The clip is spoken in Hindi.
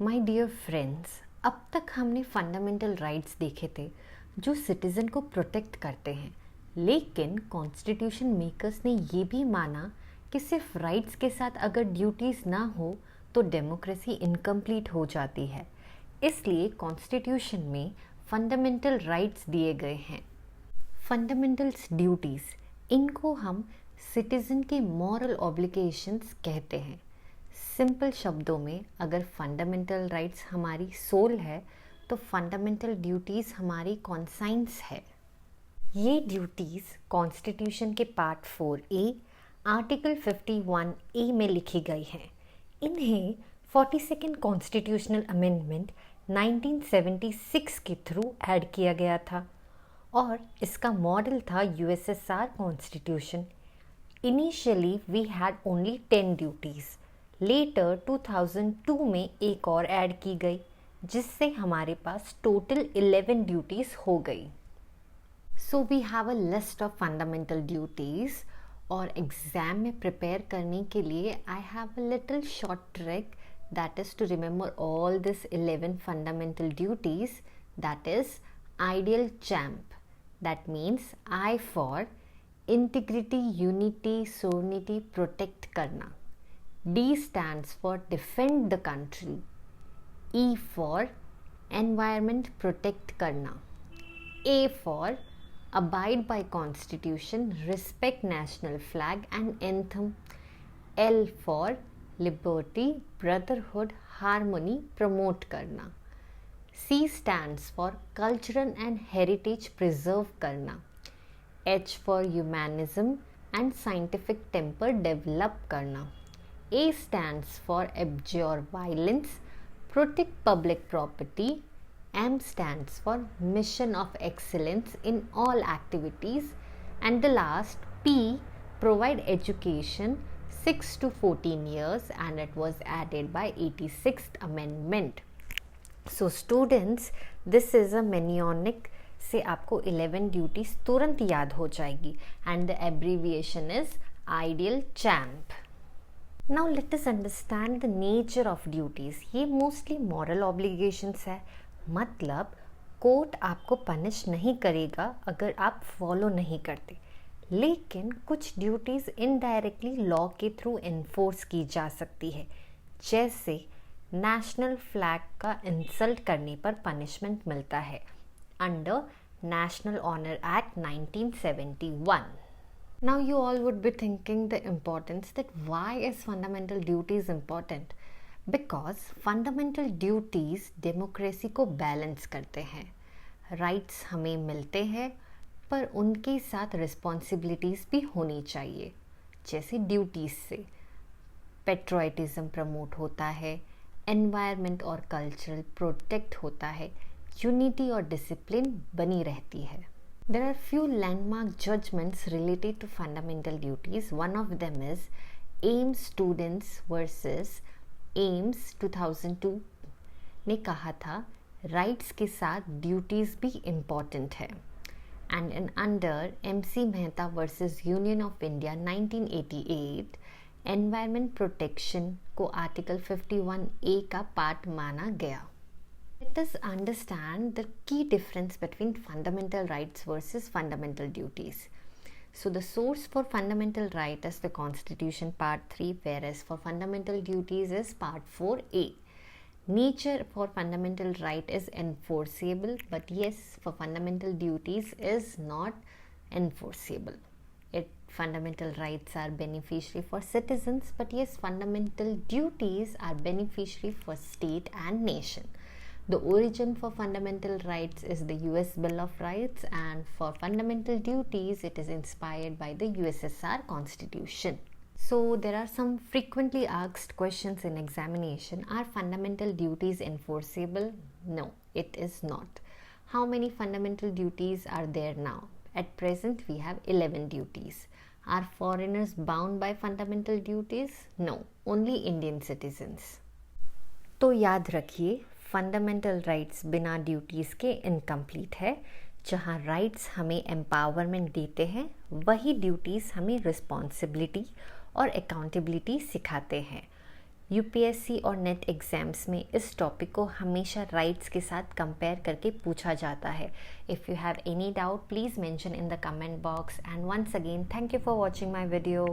माय डियर फ्रेंड्स, अब तक हमने फंडामेंटल राइट्स देखे थे जो सिटीज़न को प्रोटेक्ट करते हैं, लेकिन कॉन्स्टिट्यूशन मेकर्स ने ये भी माना कि सिर्फ राइट्स के साथ अगर ड्यूटीज़ ना हो तो डेमोक्रेसी इनकम्प्लीट हो जाती है। इसलिए कॉन्स्टिट्यूशन में फंडामेंटल राइट्स दिए गए हैं। फंडामेंटल्स ड्यूटीज़, इनको हम सिटीज़न के मॉरल ऑब्लिगेशंस कहते हैं। सिंपल शब्दों में अगर फंडामेंटल राइट्स हमारी सोल है तो फंडामेंटल ड्यूटीज़ हमारी कॉन्साइंस है। ये ड्यूटीज़ कॉन्स्टिट्यूशन के पार्ट 4A आर्टिकल 51A में लिखी गई हैं। इन्हें 42nd कॉन्स्टिट्यूशनल अमेंडमेंट 1976 के थ्रू ऐड किया गया था और इसका मॉडल था USSR constitution. Initially we had only 10 duties. Later 2002 में एक और ऐड की गई जिससे हमारे पास टोटल 11 ड्यूटीज़ हो गई। So we have a list of fundamental duties और एग्ज़ाम में प्रिपेयर करने के लिए I have a little short trick that is to remember all this 11 fundamental duties. That is ideal champ. That means I for integrity, unity, sovereignty protect करना। D stands for defend the country. E for environment protect करना. A for abide by constitution, respect national flag and anthem. L for liberty, brotherhood, harmony promote करना. C stands for cultural and heritage preserve करना. H for humanism and scientific temper develop करना. A stands for abjure violence, protect public property. M stands for mission of excellence in all activities. And the last, P, provide education 6 to 14 years, and it was added by 86th amendment. So students, this is a mnemonic से आपको 11 ड्यूटीज तुरंत याद हो जाएगी and the abbreviation is ideal champ. Now let us understand the nature of duties. ये मोस्टली मॉरल ऑब्लिगेशंस है, मतलब कोर्ट आपको पनिश नहीं करेगा अगर आप फॉलो नहीं करते, लेकिन कुछ ड्यूटीज़ इनडायरेक्टली लॉ के थ्रू इन्फोर्स की जा सकती है। जैसे नेशनल फ्लैग का इंसल्ट करने पर पनिशमेंट मिलता है under national honour act 1971. Now you all would be thinking the importance that why is fundamental duties important? Because fundamental duties democracy को बैलेंस करते हैं। राइट्स हमें मिलते हैं पर उनके साथ रिस्पॉन्सिबिलिटीज़ भी होनी चाहिए। जैसे ड्यूटीज़ से पेट्रोइटिज्म प्रमोट होता है, एनवायरनमेंट और कल्चरल प्रोटेक्ट होता है, यूनिटी और डिसिप्लिन बनी रहती है। There are few landmark judgments related to fundamental duties. One of them is AIMS Students versus AIMS 2002 ने कहा था राइट्स के साथ ड्यूटीज़ भी इम्पॉर्टेंट है। And in under MC Mehta versus union of India 1988 environment protection को आर्टिकल 51A का पार्ट माना गया। Let us understand the key difference between fundamental rights versus fundamental duties. So the source for fundamental right is the Constitution Part 3, whereas for fundamental duties is Part 4A. Nature for fundamental right is enforceable, but yes, for fundamental duties is not enforceable. Fundamental rights are beneficiary for citizens, but yes, fundamental duties are beneficiary for state and nation. The origin for fundamental rights is the US Bill of Rights, and for fundamental duties it is inspired by the USSR Constitution. So there are some frequently asked questions in examination. Are fundamental duties enforceable? No, it is not. How many fundamental duties are there now? At present we have 11 duties. Are foreigners bound by fundamental duties? No, only Indian citizens. तो याद रखिए, फंडामेंटल राइट्स बिना ड्यूटीज़ के इनकम्प्लीट है। जहाँ राइट्स हमें एम्पावरमेंट देते हैं, वही ड्यूटीज़ हमें रिस्पॉन्सिबिलिटी और अकाउंटेबिलिटी सिखाते हैं। यूपीएससी और नेट एग्ज़ाम्स में इस टॉपिक को हमेशा राइट्स के साथ कंपेयर करके पूछा जाता है. If you have any doubt please mention in the comment box, and once again thank you for watching my video.